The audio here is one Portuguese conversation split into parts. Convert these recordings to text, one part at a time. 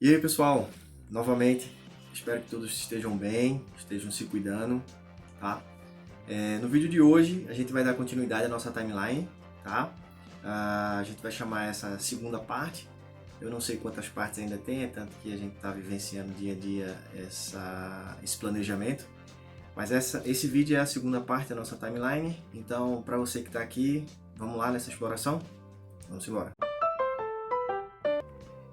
E aí, pessoal, novamente, espero que todos estejam bem, estejam se cuidando, tá? No vídeo de hoje, a gente vai dar continuidade à nossa timeline, tá? A gente vai chamar essa segunda parte. Eu não sei quantas partes ainda tem, é tanto que a gente está vivenciando dia a dia esse planejamento. Mas esse vídeo é a segunda parte da nossa timeline, então, para você que está aqui, vamos lá nessa exploração? Vamos embora!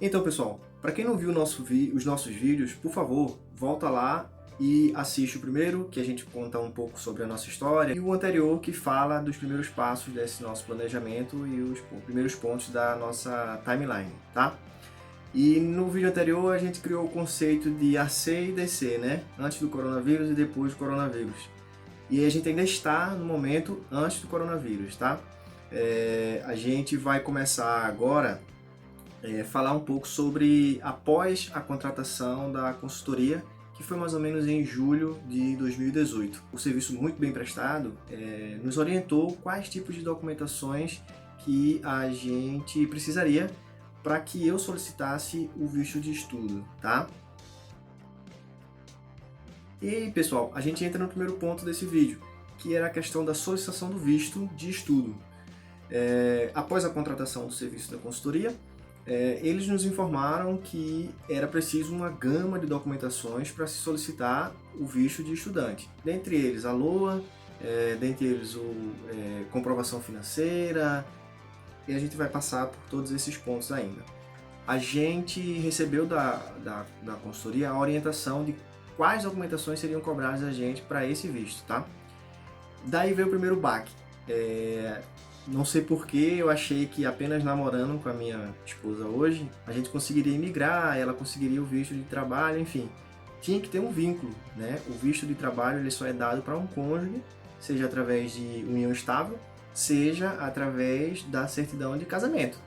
Então, pessoal, para quem não viu os nossos vídeos, por favor, volta lá e assiste o primeiro, que a gente conta um pouco sobre a nossa história, e o anterior, que fala dos primeiros passos desse nosso planejamento e os primeiros pontos da nossa timeline, tá? E no vídeo anterior a gente criou o conceito de AC e DC, né? Antes do coronavírus e depois do coronavírus. E a gente ainda está no momento antes do coronavírus, tá? A gente vai começar agora falar um pouco sobre após a contratação da consultoria, que foi mais ou menos em julho de 2018. O serviço muito bem prestado nos orientou quais tipos de documentações que a gente precisaria para que eu solicitasse o visto de estudo, tá? E pessoal, a gente entra no primeiro ponto desse vídeo, que era a questão da solicitação do visto de estudo. Após a contratação do serviço da consultoria, eles nos informaram que era preciso uma gama de documentações para se solicitar o visto de estudante. Dentre eles a LOA, dentre eles comprovação financeira, e a gente vai passar por todos esses pontos ainda. A gente recebeu da consultoria a orientação de quais documentações seriam cobradas a gente para esse visto, tá? Daí veio o primeiro baque. Não sei porquê, eu achei que apenas namorando com a minha esposa hoje, a gente conseguiria imigrar, ela conseguiria o visto de trabalho, enfim. Tinha que ter um vínculo, né? O visto de trabalho ele só é dado para um cônjuge, seja através de união estável, seja através da certidão de casamento.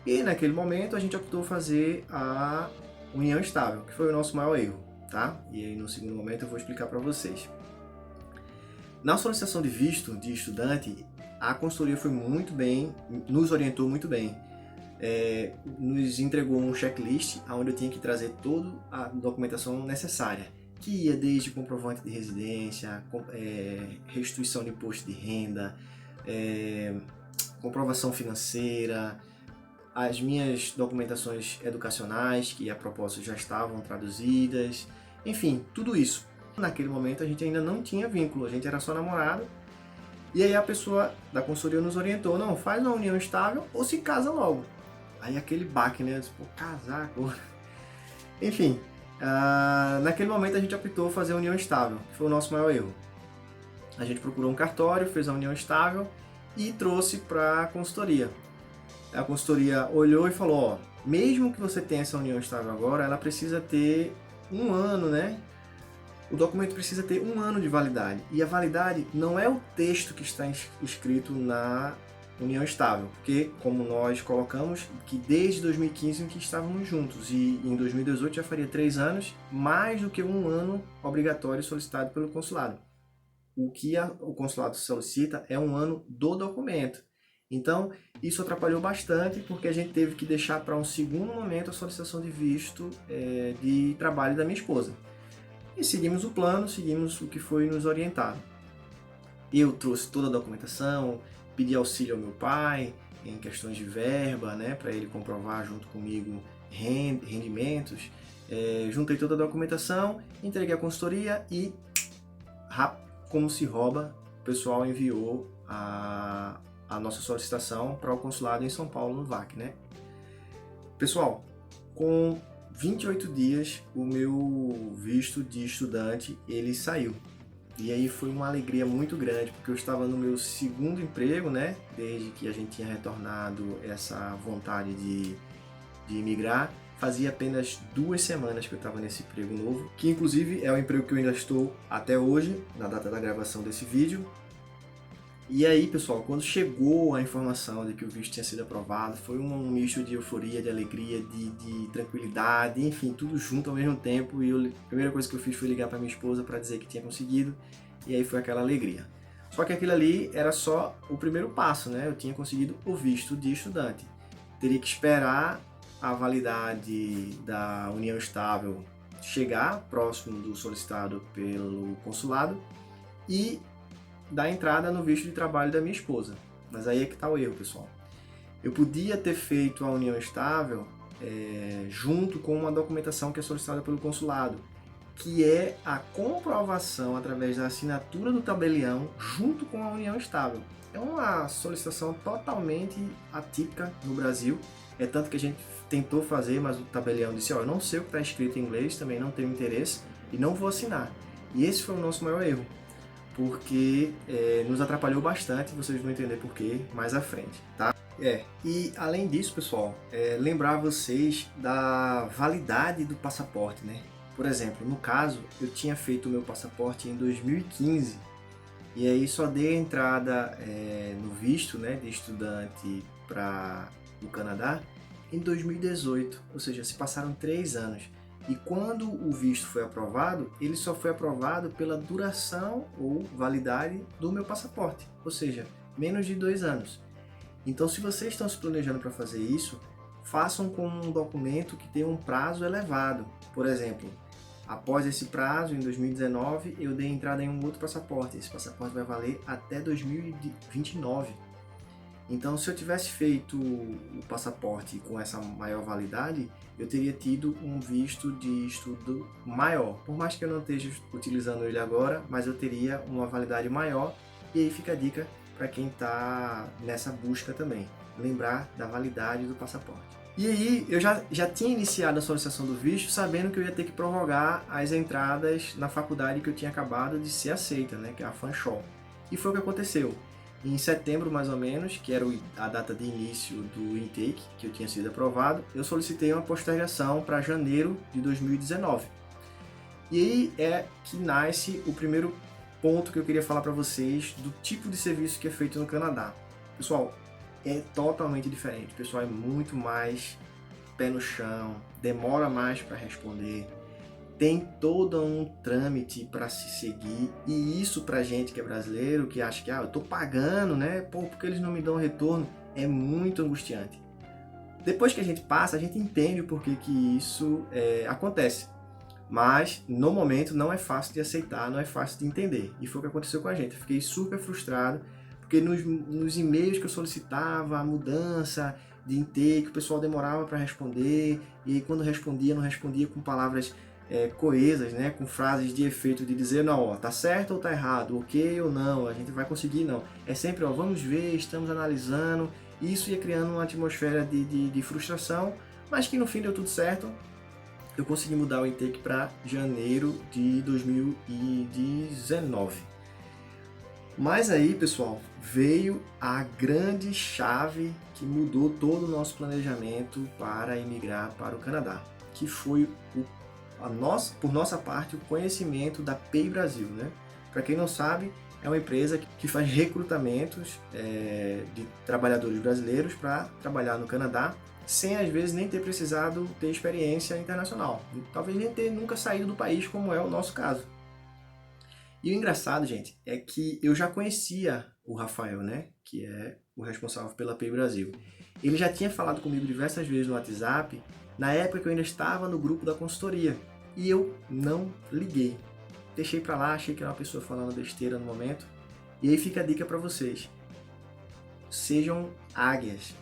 E naquele momento a gente optou fazer a união estável, que foi o nosso maior erro, tá? E aí no segundo momento eu vou explicar para vocês. Na solicitação de visto de estudante, a consultoria foi muito bem, nos orientou muito bem. Nos entregou um checklist onde eu tinha que trazer toda a documentação necessária, que ia desde comprovante de residência, restituição de imposto de renda, comprovação financeira, as minhas documentações educacionais, que a propósito já estavam traduzidas, enfim, tudo isso. Naquele momento a gente ainda não tinha vínculo, a gente era só namorado. E aí a pessoa da consultoria nos orientou, não, faz uma união estável ou se casa logo. Aí aquele baque, né? Eu disse, pô, casar agora. Enfim, naquele momento a gente optou fazer a união estável, que foi o nosso maior erro. A gente procurou um cartório, fez a união estável e trouxe para a consultoria. A consultoria olhou e falou, ó, mesmo que você tenha essa união estável agora, ela precisa ter um ano, né? O documento precisa ter um ano de validade. E a validade não é o texto que está escrito na união estável, porque, como nós colocamos, que desde 2015 em que estávamos juntos, e em 2018 já faria 3 anos, mais do que um ano obrigatório solicitado pelo consulado. O que o consulado solicita é um ano do documento. Então, isso atrapalhou bastante, porque a gente teve que deixar para um segundo momento a solicitação de visto de trabalho da minha esposa. E seguimos o plano, seguimos o que foi nos orientado. Eu trouxe toda a documentação, pedi auxílio ao meu pai em questões de verba, né, para ele comprovar junto comigo rendimentos. Juntei toda a documentação, entreguei a consultoria e, como se rouba, o pessoal enviou a nossa solicitação para o consulado em São Paulo, no VAC, né? Pessoal, com 28 dias, o meu visto de estudante, ele saiu. E aí foi uma alegria muito grande, porque eu estava no meu segundo emprego, né? Desde que a gente tinha retornado essa vontade de imigrar. Fazia apenas 2 semanas que eu estava nesse emprego novo, que inclusive é o emprego que eu ainda estou até hoje, na data da gravação desse vídeo. E aí, pessoal, quando chegou a informação de que o visto tinha sido aprovado, foi um misto de euforia, de alegria, de tranquilidade, enfim, tudo junto ao mesmo tempo. E a primeira coisa que eu fiz foi ligar para minha esposa para dizer que tinha conseguido, e aí foi aquela alegria. Só que aquilo ali era só o primeiro passo, né? Eu tinha conseguido o visto de estudante. Teria que esperar a validade da união estável chegar próximo do solicitado pelo consulado e dar entrada no visto de trabalho da minha esposa. Mas aí é que está o erro, pessoal. Eu podia ter feito a união estável junto com uma documentação que é solicitada pelo consulado, que é a comprovação através da assinatura do tabelião junto com a união estável. É uma solicitação totalmente atípica no Brasil, é tanto que a gente tentou fazer, mas o tabelião disse, eu não sei o que está escrito em inglês, também não tenho interesse e não vou assinar. E esse foi o nosso maior erro, porque nos atrapalhou bastante, vocês vão entender por quê mais à frente, tá? E além disso, pessoal, lembrar vocês da validade do passaporte, né? Por exemplo, no caso, eu tinha feito o meu passaporte em 2015 e aí só dei a entrada no visto, né, de estudante para o Canadá em 2018, ou seja, se passaram 3 anos. E quando o visto foi aprovado, ele só foi aprovado pela duração ou validade do meu passaporte, ou seja, menos de 2 anos. Então, se vocês estão se planejando para fazer isso, façam com um documento que tenha um prazo elevado. Por exemplo, após esse prazo, em 2019, eu dei entrada em um outro passaporte. Esse passaporte vai valer até 2029. Então, se eu tivesse feito o passaporte com essa maior validade, eu teria tido um visto de estudo maior. Por mais que eu não esteja utilizando ele agora, mas eu teria uma validade maior. E aí fica a dica para quem está nessa busca também, lembrar da validade do passaporte. E aí eu já tinha iniciado a solicitação do visto sabendo que eu ia ter que prorrogar as entradas na faculdade que eu tinha acabado de ser aceita, né, que é a Fanshawe. E foi o que aconteceu. Em setembro, mais ou menos, que era a data de início do intake, que eu tinha sido aprovado, eu solicitei uma postergação para janeiro de 2019. E aí é que nasce o primeiro ponto que eu queria falar para vocês do tipo de serviço que é feito no Canadá. Pessoal, é totalmente diferente. O pessoal é muito mais pé no chão, demora mais para responder, tem todo um trâmite para se seguir, e isso pra gente que é brasileiro, que acha que eu tô pagando, né? Pô, porque eles não me dão retorno, é muito angustiante. Depois que a gente passa, a gente entende o porquê que isso acontece. Mas, no momento, não é fácil de aceitar, não é fácil de entender. E foi o que aconteceu com a gente. Eu fiquei super frustrado, porque nos e-mails que eu solicitava a mudança de intake, o pessoal demorava para responder, e aí, quando respondia, não respondia com palavras coesas, né, com frases de efeito de dizer, não, ó, tá certo ou tá errado, ok ou não, a gente vai conseguir, não. É sempre, ó, vamos ver, estamos analisando. Isso ia criando uma atmosfera de frustração, mas que no fim deu tudo certo. Eu consegui mudar o intake para janeiro de 2019. Mas aí, pessoal, veio a grande chave que mudou todo o nosso planejamento para emigrar para o Canadá, que foi por nossa parte, o conhecimento da Pay Brasil, né? Para quem não sabe, é uma empresa que faz recrutamentos de trabalhadores brasileiros para trabalhar no Canadá, sem às vezes nem ter precisado ter experiência internacional. Talvez nem ter nunca saído do país, como é o nosso caso. E o engraçado, gente, é que eu já conhecia o Rafael, né? Que é o responsável pela Pay Brasil. Ele já tinha falado comigo diversas vezes no WhatsApp, na época que eu ainda estava no grupo da consultoria. E eu não liguei. Deixei pra lá, achei que era uma pessoa falando besteira no momento. E aí fica a dica pra vocês. Sejam águias.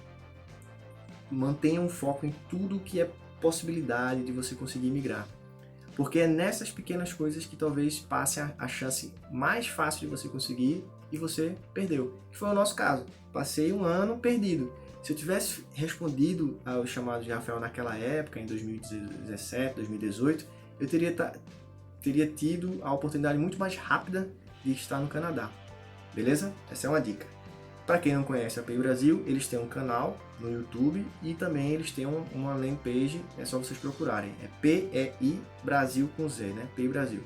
Mantenham um foco em tudo que é possibilidade de você conseguir migrar. Porque é nessas pequenas coisas que talvez passe a chance mais fácil de você conseguir e você perdeu. Que foi o nosso caso. Passei um ano perdido. Se eu tivesse respondido aos chamados de Rafael naquela época, em 2017, 2018, eu teria tido a oportunidade muito mais rápida de estar no Canadá. Beleza? Essa é uma dica. Para quem não conhece a Pay Brasil, eles têm um canal no YouTube e também eles têm uma landing page, é só vocês procurarem. É PEI Brasil com Z, né? Pay Brasil.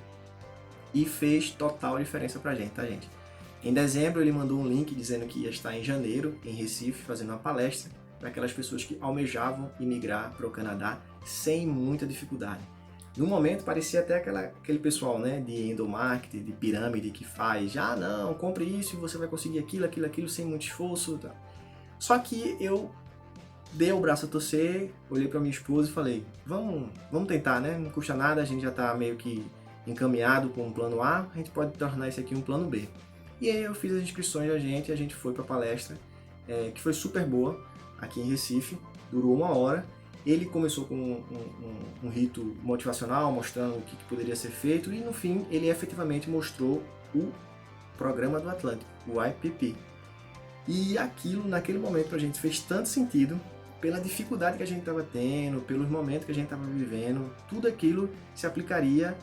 E fez total diferença pra gente, tá, gente? Em dezembro ele mandou um link dizendo que ia estar em janeiro, em Recife, fazendo uma palestra para aquelas pessoas que almejavam imigrar para o Canadá sem muita dificuldade. No momento parecia até aquele pessoal, né, de endomarketing, de pirâmide que faz, não, compre isso e você vai conseguir aquilo sem muito esforço. Tá? Só que eu dei o braço a torcer, olhei para minha esposa e falei, vamos tentar, né? Não custa nada, a gente já está meio que encaminhado com um plano A, a gente pode tornar isso aqui um plano B. E aí eu fiz as inscrições da gente e a gente foi para a palestra, que foi super boa, aqui em Recife, durou 1 hora. Ele começou com um rito motivacional, mostrando o que poderia ser feito, e no fim ele efetivamente mostrou o Programa do Atlântico, o IPP. E aquilo, naquele momento, pra gente fez tanto sentido, pela dificuldade que a gente estava tendo, pelos momentos que a gente estava vivendo, tudo aquilo se aplicaria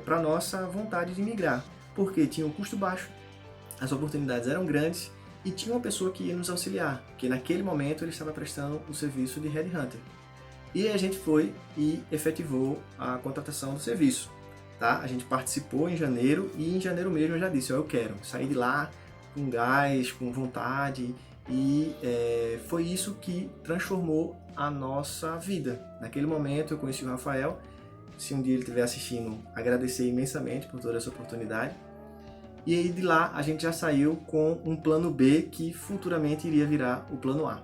para nossa vontade de migrar, porque tinha um custo baixo, as oportunidades eram grandes e tinha uma pessoa que ia nos auxiliar, que naquele momento ele estava prestando o serviço de Headhunter. E a gente foi e efetivou a contratação do serviço. Tá? A gente participou em janeiro e em janeiro mesmo eu já disse, eu quero sair de lá com gás, com vontade, e foi isso que transformou a nossa vida. Naquele momento eu conheci o Rafael, se um dia ele estiver assistindo, agradecer imensamente por toda essa oportunidade. E aí de lá a gente já saiu com um plano B que futuramente iria virar o plano A.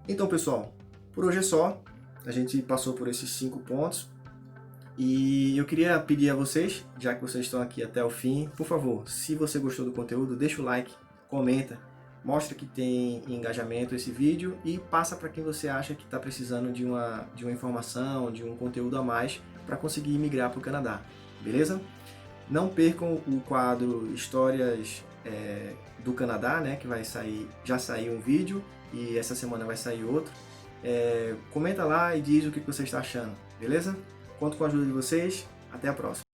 Então pessoal, por hoje é só, a gente passou por esses 5 pontos. E eu queria pedir a vocês, já que vocês estão aqui até o fim, por favor, se você gostou do conteúdo, deixa o like, comenta, mostra que tem engajamento esse vídeo e passa para quem você acha que está precisando de uma informação, de um conteúdo a mais para conseguir migrar para o Canadá, beleza? Não percam o quadro Histórias do Canadá, né, que vai sair, já saiu um vídeo e essa semana vai sair outro. Comenta lá e diz o que você está achando, beleza? Conto com a ajuda de vocês. Até a próxima.